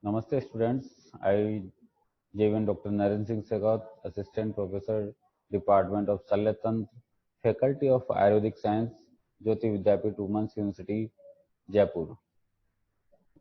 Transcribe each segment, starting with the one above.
Namaste students, I Jeevan Dr. Naren Singh Segot, Assistant Professor, Department of Shalyatantra, Faculty of Ayurvedic Science, Jyoti Vidyapith Women's University, Jaipur.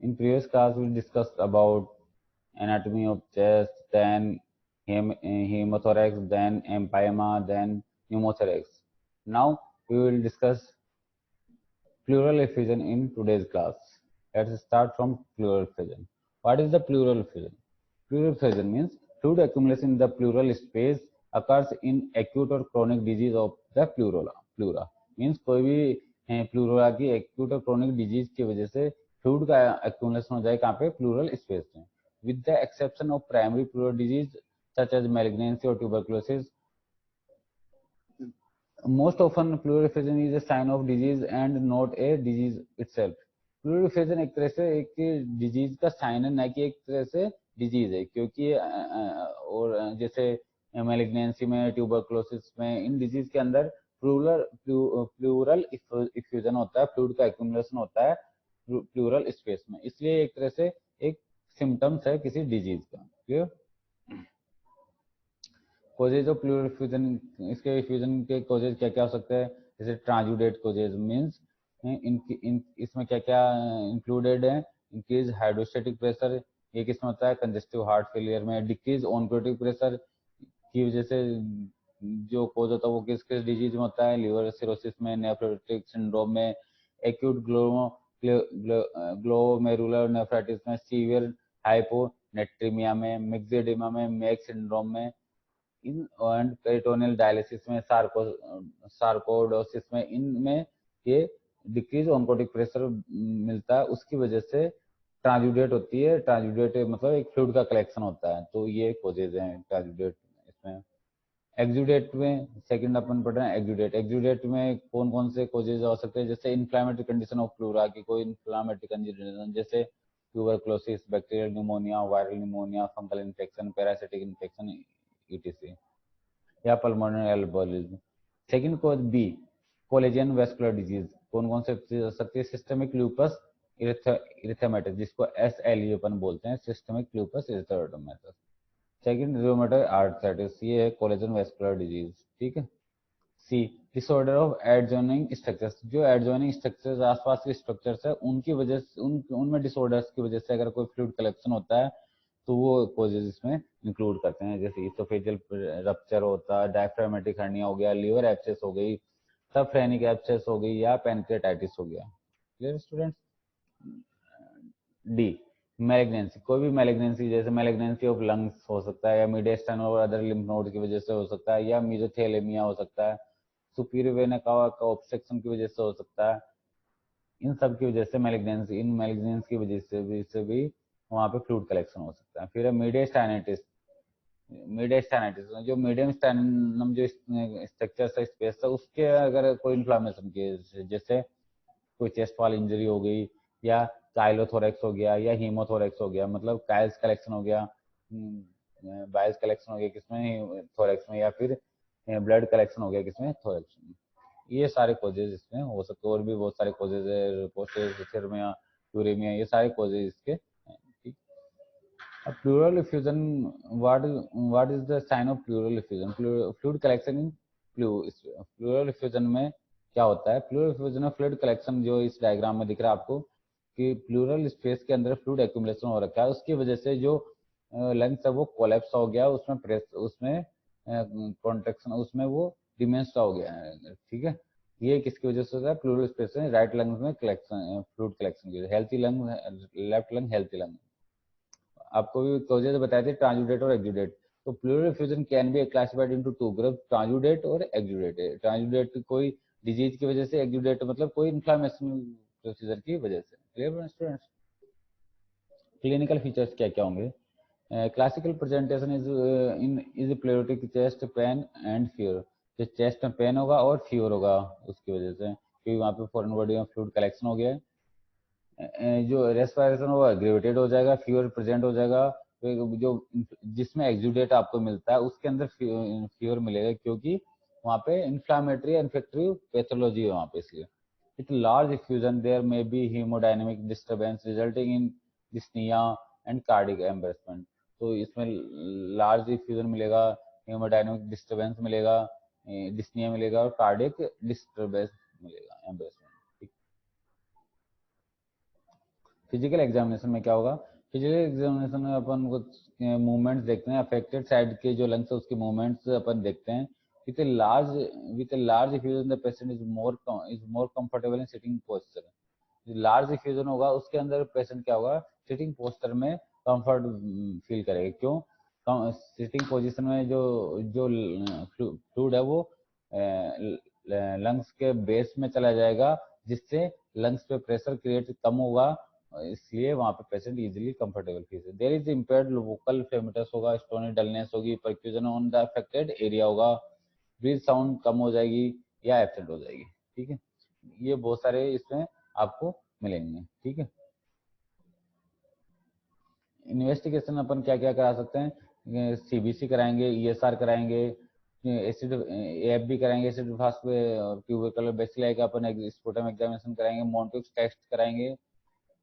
In previous class, we discussed about anatomy of chest, then hemothorax, then empyema, then pneumothorax. Now we will discuss pleural effusion in today's class. Let's start from pleural effusion. What is the pleural effusion? Pleural effusion means fluid accumulation in the pleural space occurs in acute or chronic disease of the pleura. Means कोई भी pleura की acute और chronic disease की वजह से fluid का accumulation हो जाए कहाँ पे pleural space में. With the exception of primary pleural disease such as malignancy or tuberculosis, most often pleural effusion is a sign of disease and not a disease itself. Pleural effusion एक तरह से एक disease का sign है, ना कि एक तरह से डिजीज है, क्योंकि और जैसे मैलिग्नेंसी में, ट्यूबरकुलोसिस में, इन डिजीज के अंदर प्लूरल इफ्यूजन होता है, फ्लूइड का एक्यूमुलेशन होता है प्लूरल स्पेस में, इसलिए एक तरह से एक सिम्टम्स है किसी डिजीज का. Clear? Causes of pleural effusion, इसके इफ्यूजन के कोजेज क्या क्या हो सकते हैं? जैसे ट्रांजुडेट कोजेज मींस इसमें क्या क्या इंक्लूडेड है? इंक्रीज हाइड्रोस्टेटिक प्रेशर, ये किसमें होता है? कंजेस्टिव हार्ट फेलियर में. डिक्रीज ऑनकोटिक प्रेशर की वजह से जो कोज होता है वो किस किस डिजीज में होता है? लिवर सिरोसिस में, नेफ्रोटिक सिंड्रोम में, एक्यूट ग्लोमेरुलर नेफ्राइटिस में, सीवियर हाइपोनेट्रीमिया में, मिक्सेडिमा में, मेक सिंड्रोम में, इन एंड पेरिटोनियल डायलिसिस में, सार्कोडोसिस में, इनमें ये डिक्रीज ऑनकोटिक प्रेशर मिलता है, उसकी वजह से ट्रांजुडेट होती है. ट्रांजुडेट मतलब एक फ्लूइड का कलेक्शन होता है, तो ये कोजेज हैं ट्रांजुडेट. इसमें एक्सुडेट में सेकंड अपन पढ़ रहे हैं. एक्सुडेट में कौन कौन से कोजेज हो सकते हैं? जैसे इन्फ्लामेटरी कंडीशन ऑफ प्लूरा की कोई इन्फ्लामेटरी कंडीशन, जैसे tuberculosis, bacterial pneumonia, viral pneumonia, fungal infection, parasitic infection, etc, या पल्मोनरी एम्बोलिज्म. सेकंड कोज बी, कोलेजन वेस्कुलर डिजीज. कौन कौन से हो सकती है? सिस्टमिक लूपस इरिथेमेटस, जिसको SLE अपन बोलते हैं, systemic lupus erythematosus. Second rheumatoid arthritis, ये है कोलेजन वेस्कुलर डिजीज. ठीक है. C, disorder of adjoining structures, जो एडजॉइनिंग स्ट्रक्चर्स, आसपास के स्ट्रक्चर्स है, उनकी वजह से उनमें डिसऑर्डर्स की वजह से अगर कोई फ्लूइड कलेक्शन होता है तो वो कोजेज इसमें इंक्लूड करते हैं. जैसे इसोफेजियल रप्चर होता है, डायफ्रामेटिक हर्निया हो गया, लिवर एब्सेस हो गई, सबफ्रेनिक एब्सेस हो गई, या पैनक्रेटाइटिस हो गया. Clear students? डी, मैलिग्नेंसी, कोई भी मैलिग्नेंसी, जैसे मैलिग्नेंसी ऑफ लंग्स हो सकता है, या मीडियस्टाइन और अदर लिम्फ नोड की वजह से हो सकता है, या मीजोथेलेमिया हो सकता है, सुपीरियर वेना का ऑब्स्ट्रक्शन की वजह से हो सकता है. इन सब की वजह से मैलिग्नेंसी, इन मैलिग्नेंसी की वजह से भी वहाँ पे फ्लूइड कलेक्शन हो सकता है. फिर है मीडियस्टाइनाइटिस. मीडियस्टाइनाइटिस जो मीडियम स्टाइनम जो स्ट्रक्चर है, स्पेस है, उसके अगर कोई इन्फ्लामेशन की, जैसे कोई चेस्ट वाल इंजरी हो गई, या काइलोथोरेक्स हो गया, या हीमोथोरेक्स हो गया, मतलब काइल्स कलेक्शन हो गया, बाइल्स कलेक्शन हो गया किसमें? थोरेक्स में. या फिर ब्लड कलेक्शन हो गया किसमें? थोरेक्स में. ये सारे कोजेज इसमें हो सकते हैं. और भी बहुत सारे कोजेज है, पोस्टेरिया, यूरेमिया, ये सारे कोजेज इसके. ठीक. अब pleural effusion, what is the sign of pleural effusion? Fluid collection in pleural effusion में क्या होता है? प्लूरल इफ्यूजन में फ्लूइड कलेक्शन, जो इस डायग्राम में दिख रहा है आपको कि प्लूरल स्पेस के अंदर फ्लूइड एक्यूमुलेशन हो रखा है, उसकी वजह से जो लंग्स है वो कोलैप्स हो गया, उसमें प्रेस, उसमें कॉन्ट्रैक्शन, उसमें वो डिमेंस हो गया है. ठीक है. ये किसकी वजह से होता है? प्लूरल स्पेस में राइट लंग्स में कलेक्शन, फ्लूइड कलेक्शन की. Healthy lung, left lung, healthy lung. आपको भी कोजेज बताए थे, ट्रांजुडेट और एक्जुडेट. तो pleural effusion can be classified into two group, transudate और एक्जुडेट. ट्रांजुडेट कोई डिजीज की वजह से, एक्जुडेट मतलब कोई इन्फ्लामेशन प्रोसीजर की वजह से. Clear students? क्लिनिकल फीचर्स क्या क्या होंगे? Classical presentation is pleuritic chest pain and fever. जो चेस्ट में पेन होगा और फीवर होगा उसकी वजह से, क्योंकि वहाँ पे फॉरेन बॉडी में फ्लूइड कलेक्शन हो गया है. जो रेस्पिरेशन होगा एग्रीवेटेड हो जाएगा, फीवर प्रेजेंट हो जाएगा. जो जिसमें एक्सुडेट आपको मिलता है उसके अंदर फीवर मिलेगा, क्योंकि वहाँ पे इन्फ्लामेटरी इन्फेक्टिव पैथोलॉजी है वहाँ पे, इसलिए. With large effusion there may be hemodynamic disturbance resulting in dyspnea, and cardiac एम्बेसमेंट। तो इसमें लार्ज इफ्यूजन मिलेगा, हेमोडायनामिक डिस्टर्बेंस मिलेगा, डिस्निया मिलेगा और कार्डिक डिस्टर्बेंस मिलेगा, एम्बेसमेंट। फिजिकल एग्जामिनेशन में क्या होगा, फिजिकल एग्जामिनेशन में अपन कुछ मूवमेंट्स देखते हैं, अफेक्टेड साइड के जो लंग्स है उसके मूवमेंट्स अपन देखते हैं। With a large effusion the patient is more comfortable in sitting posture. Large effusion होगा उसके अंदर पेशेंट क्या होगा, सिटिंग पोस्चर में कंफर्ट फील करेगा। क्यों, सिटिंग पोजीशन में जो जो फ्लूइड है वो लंग्स के बेस में चला जाएगा, जिससे लंग्स पे प्रेशर क्रिएट कम होगा, इसलिए वहां पे patient easily comfortable feel. There is impaired vocal fremitus होगा, स्टोनी डलनेस होगी, percussion on the affected area होगा, ब्रीथ साउंड कम हो जाएगी या एब्सेंट हो जाएगी। ठीक है, ये बहुत सारे इसमें आपको मिलेंगे। ठीक है, इन्वेस्टिगेशन अपन क्या क्या करा सकते हैं, सीबीसी कराएंगे, ईएसआर कराएंगे, एसिड एफ भी कराएंगे, एसिड फास्ट ट्यूबरकुलर बेसिलाई का अपन स्पुटम एग्जामिनेशन कराएंगे, मोंटिक्स टेस्ट कराएंगे,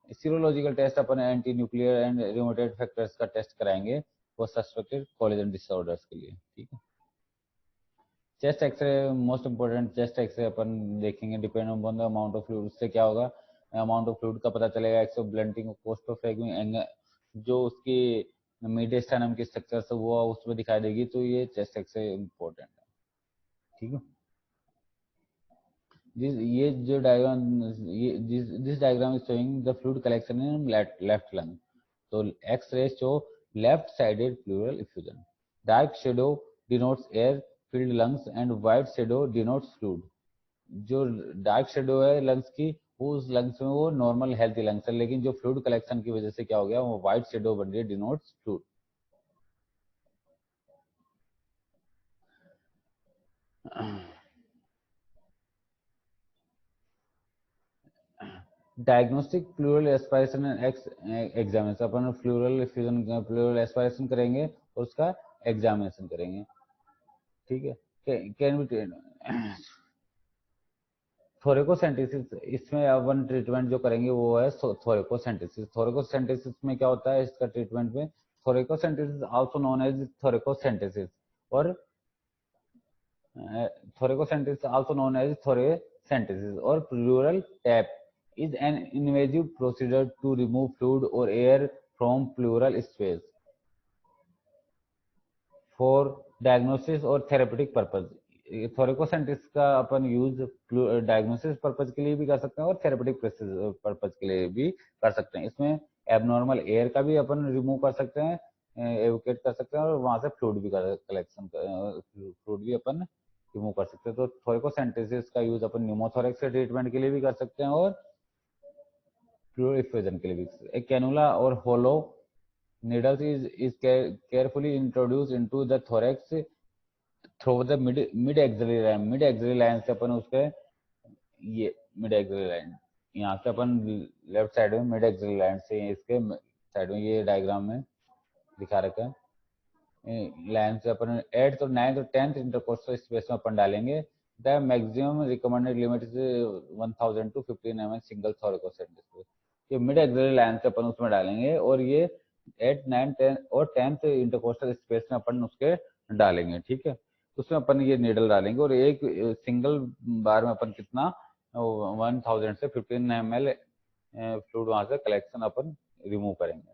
सीरोलॉजिकल टेस्ट अपन anti nuclear and rheumatoid factors का टेस्ट कराएंगे वो सस्पेक्टेड कोलेजन डिसऑर्डर्स के लिए। ठीक है, chest X-ray most important, chest X-ray अपन देखेंगे, depend on the amount of fluid. उससे क्या होगा, अमाउंट ऑफ फ्लूइड का पता चलेगा, एक्सो ब्लंटिंग कोस्टोफ्रेगमिंग जो उसकी मीडियस्टाइनम की स्ट्रक्चर से वो उसमें दिखाई देगी, तो ये चेस्ट एक्सरे इंपॉर्टेंट है। ठीक है, ये जो डायग्राम, ये this diagram is showing the fluid collection in left lung. तो X-ray show left sided pleural effusion, dark shadow denotes air filled lungs and white shadow denotes fluid। जो dark shadow है lungs की, वो उस lungs में वो normal healthy lungs है, लेकिन जो फ्लूइड कलेक्शन की वजह से क्या हो गया, वो व्हाइट शेडो बन रही है, denotes fluid. Diagnostic pleural aspiration ex examination, अपन प्लूरल फ्यूजन प्लूरल एस्पायरेशन करेंगे और उसका एग्जामिनेशन करेंगे। ठीक है, कैन बी थोरेकोसेंटेसिस, इसमें अपन ट्रीटमेंट जो करेंगे वो है थोरेकोसेंटेसिस। थोरेकोसेंटेसिस में क्या होता है, इसका ट्रीटमेंट में thoracocentesis also known as thoracocentesis और thoracocentesis also known as thoracentesis और pleural tap is an invasive procedure to remove fluid or air from pleural space for diagnosis और therapeutic purpose। थोरेकोसेंटिस का अपन यूज डायग्नोसिस पर्पज के लिए भी कर सकते हैं और थेरेपेटिक पर्पज के लिए भी कर सकते हैं। इसमें एबनॉर्मल एयर का भी अपन रिमूव कर सकते हैं, एवोकेट कर सकते हैं और वहां से फ्लूइड भी कलेक्शन फ्लूइड भी अपन रिमूव कर सकते हैं। तो थोरेकोसेंटेसिस का यूज अपन न्यूमोथोरेक्स के ट्रीटमेंट के लिए भी कर सकते हैं और फ्लूइड इफ्यूजन के लिए भी। एक कैनुला और होलो needles is carefully introduced into the thorax through the mid axillary line. Mid axillary line से अपन उसके, ये मिड एक्सिलरी लाइन यहाँ से अपन लेफ्ट साइड में मिड एक्सिलरी लाइन से इसके साइड में, ये डायग्राम में दिखा रखा है, लाइन से अपन 8th और 9th और 10th इंटरकोस्टल स्पेस में अपन डालेंगे। The maximum recommended limit is 1000 to 15 mm single thoracocentesis. ये मिड एक्सिलरी लाइन से अपन उसमें डालेंगे और ये 8, 9, 10 और 10th इंटरकोस्टल स्पेस में अपन उसके डालेंगे। ठीक है, उसमें अपन ये नीडल डालेंगे और एक सिंगल बार में अपन कितना 1000 से 15 ml फ्लूइड वहां से कलेक्शन अपन रिमूव करेंगे।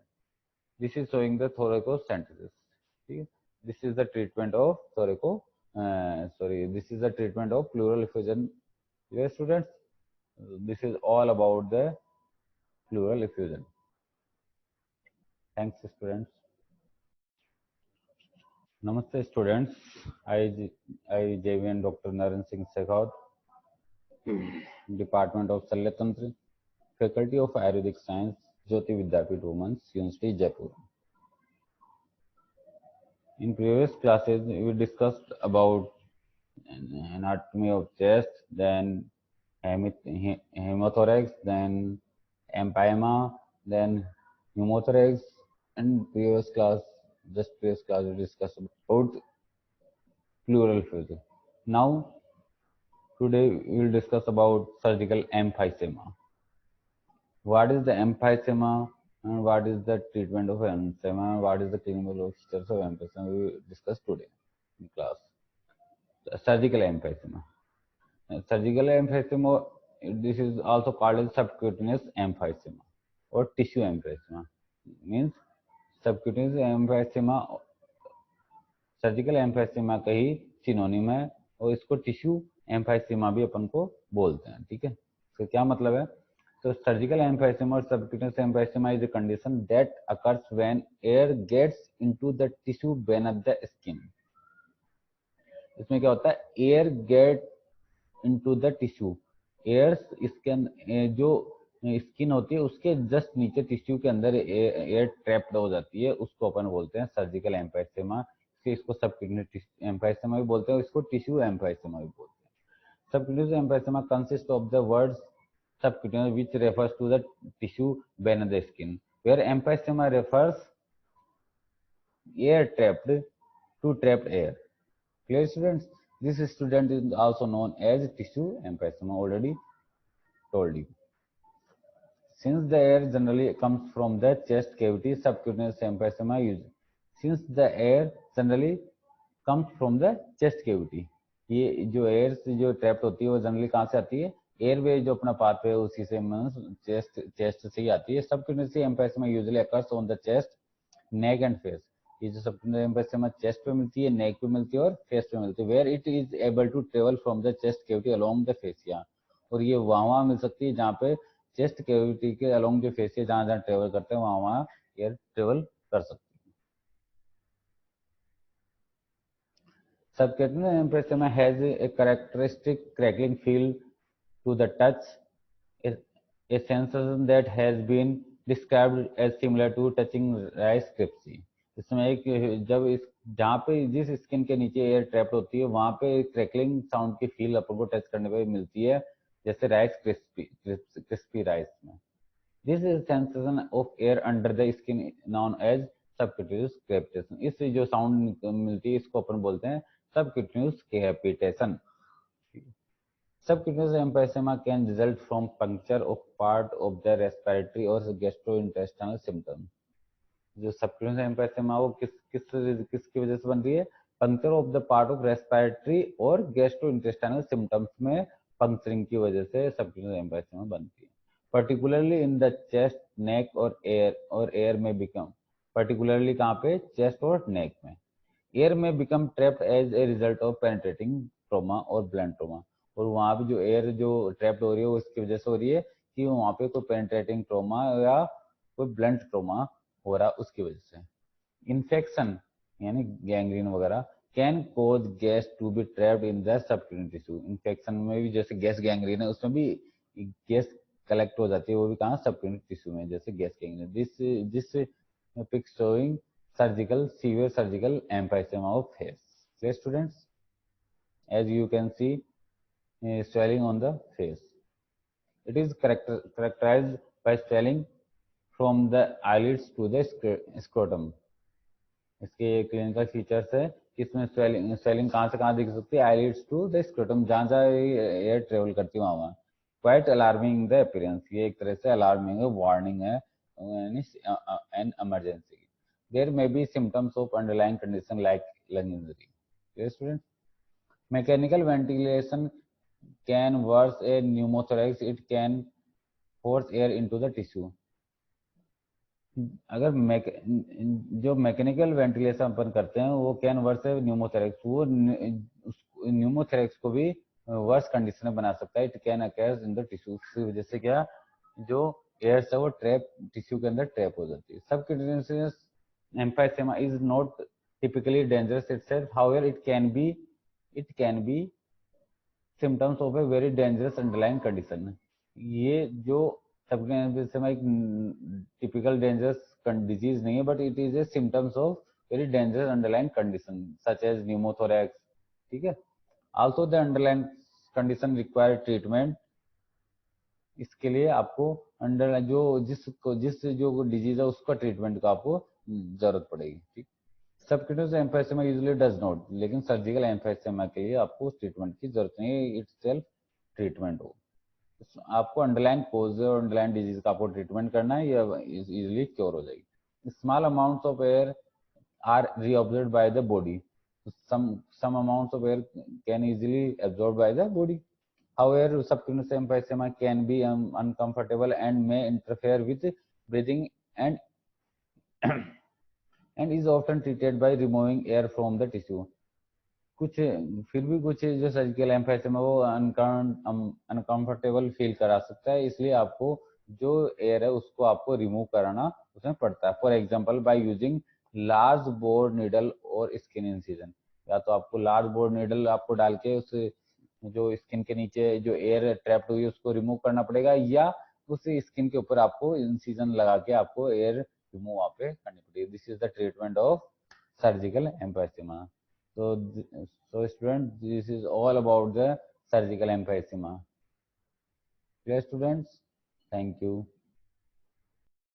This is showing the thoracocentesis. ठीक है, this is the treatment of this is the treatment of pleural effusion. Students, this is all about the pleural effusion. Thanks students. नमस्ते students, I JVN doctor Narendra Singh Shekhawat, department of Shalya Tantra, faculty of Ayurvedic science, Jyoti Vidyapeeth women's university Jaipur. In previous classes, we discussed about anatomy of chest, then hemothorax, then empyema, then pneumothorax, and previous class we discussed about pleural effusion. Now, today we will discuss about surgical emphysema. What is the emphysema? and what is the treatment of emphysema and what is the clinical features of emphysema we will discuss today in class. Surgical emphysema. Surgical emphysema, this is also called as subcutaneous emphysema or tissue emphysema. Means subcutaneous emphysema surgical emphysema का ही synonym है और इसको tissue emphysema भी अपन को बोलते हैं। ठीक है, तो क्या मतलब है? तो सर्जिकल एम्फाइसेमा और subcutaneous emphysema is a condition that occurs when air gets into the tissue beneath the skin. इसमें क्या होता है? Air get into the tissue, air इसके जो स्किन होती है उसके जस्ट नीचे टिश्यू के अंदर एयर ट्रैप्ड हो जाती है, उसको अपन बोलते हैं सर्जिकल एम्फाइसेमा। इसको सबक्यूटेनियस एम्फाइसेमा भी बोलते हैं, इसको टिश्यू एम्फाइसेमा भी बोलते हैं। Subcutaneous emphysema consist of the words subcutaneous which refers to the tissue beneath the skin, where emphysema refers air trapped to trapped air. Clear students? This student is also known as tissue emphysema, already told you. Since the air generally comes from the chest cavity, subcutaneous emphysema is since the air generally comes from the chest cavity, ये जो air जो trapped होती है वो generally कहाँ से आती है? एयरवे जो अपना पाथ है उसी से चेस्ट से ही आती है। Subcutaneous emphysema usually occurs on the chest, neck and face. ये जो सबक्यूटेनियस एम्फाइसेमा चेस्ट पे मिलती है, नेक पे मिलती है और फेस पे मिलती है। Where it is able to travel from the chest cavity along the fascia, और ये वहां मिल सकती है जहाँ पे चेस्ट कैविटी के अलोंग जो फेसिया जहाँ जहाँ ट्रेवल करते हैं वहां एयर ट्रेवल कर सकती है। Subcutaneous emphysema has a characteristic crackling feel to the touch, a sensation that has been described as similar to touching rice crispy. इसमें एक जब इस जहाँ पे जिस स्किन के नीचे एयर ट्रैप्ड होती है वहां पे क्रैकलिंग साउंड की फील अपन को टच करने पे मिलती है, जैसे राइस क्रिस्पी राइस में। This is sensation of air under the skin known as subcutaneous crepitation. इससे जो साउंड मिलती है इसको अपन बोलते हैं subcutaneous crepitation. Subcutaneous emphysema can result from puncture of part of the respiratory or gastrointestinal symptom. जो सबक्यूटेनियस एम्फाइसेमा वो किसकी वजह से बन रही है? Puncture of the part of respiratory और गैस्ट्रोइंटेस्टाइनल सिम्टम्स में पंक्चरिंग की वजह से सबक्यूटेनियस एम्फाइसेमा बनती है। पर्टिकुलरली इन द चेस्ट, नेक और एयर में बिकम, पर्टिकुलरली कहाँ पे? चेस्ट और नेक में। Air may become trapped as a result of penetrating trauma और ब्लंट ट्रोमा, और वहां पे जो एयर जो ट्रैप्ड हो रही है वो इसकी वजह से हो रही है कि वहां पे कोई पेनिट्रेटिंग ट्रोमा या कोई ब्लंट ट्रोमा हो रहा उसकी वजह से। इन्फेक्शन यानी गैंग्रीन वगैरह can cause gas to be trapped in the subcutaneous tissue. Infection में भी जैसे गैस गैंग्रीन है उसमें भी गैस कलेक्ट हो जाती है, वो भी कहाँ? सबक्यूटेनियस टिश्यू में, जैसे gas gangrene. This pic showing surgical severe surgical emphysema of face. Clear students? As you can see, swelling on the face. It is characterized by swelling from the eyelids to the scrotum. इसके clinical features है, इसमें swelling कहाँ से कहाँ दिख सकती है? Eyelids to the scrotum, जहाँ जहाँ एयर ट्रेवल करती है वहाँ। क्वाइट अलार्मिंग द अपीयरेंस, ये एक तरह से अलार्मिंग है, वार्निंग है, an emergency. There may be symptoms of underlying condition like lung injury. Yes, students. Mechanical ventilation can worsen a pneumothorax. It can force air into the tissue. अगर जो mechanical ventilation अपन करते हैं वो can verse है pneumothorax, वो pneumothorax को भी worse condition में बना सकता है। It can occur in the tissue, की वजह से क्या जो एयर है वो ट्रैप टिश्यू के अंदर ट्रैप हो जाती है। Subcutaneous emphysema is not typically dangerous itself, however it can be symptoms of a very dangerous underlying condition. ये जो सबक्यूटेनियस एम्फाइसेमा एक टिपिकल डेंजरस डिजीज नहीं है, but it is a symptoms of very dangerous underlying condition such as pneumothorax. ठीक है, also the underlying condition require treatment. इसके लिए आपको अंडर जिस जो डिजीज है उसका ट्रीटमेंट का आपको जरूरत पड़ेगी। ठीक, subcutaneous emphysema usually does not, लेकिन सर्जिकल एम्फाइसेमा के लिए आपको ट्रीटमेंट की जरूरत नहीं है, इट सेल्फ ट्रीटमेंट हो। आपको अंडरलाइन कोज और अंडरलाइन डिजीज का आपको ट्रीटमेंट करना है, या इजिली क्योर हो जाएगी। Small amounts of air are reabsorbed by the body. Some amounts of air can easily absorbed by the body. However, subcutaneous emphysema can be uncomfortable and may interfere with breathing and and is often treated by removing air from the tissue. कुछ फिर भी कुछ जो surgical emphysema वो uncomfortable feel करा सकता है, इसलिए आपको जो एयर है उसको आपको रिमूव कराना उसमें पड़ता है। For example by using large bore needle और स्किन इंसिजन, या तो आपको लार्ज बोर नीडल आपको डाल के उस जो स्किन के नीचे जो एयर ट्रैप्ड हुई है उसको रिमूव करना पड़ेगा, या उस स्किन के ऊपर आपको इंसिजन लगा के आपको एयर रिमूव वहाँ पे करनी पड़ेगी। This is the treatment of surgical emphysema. So, so students, this is all about the surgical emphysema. Clear students? Thank you.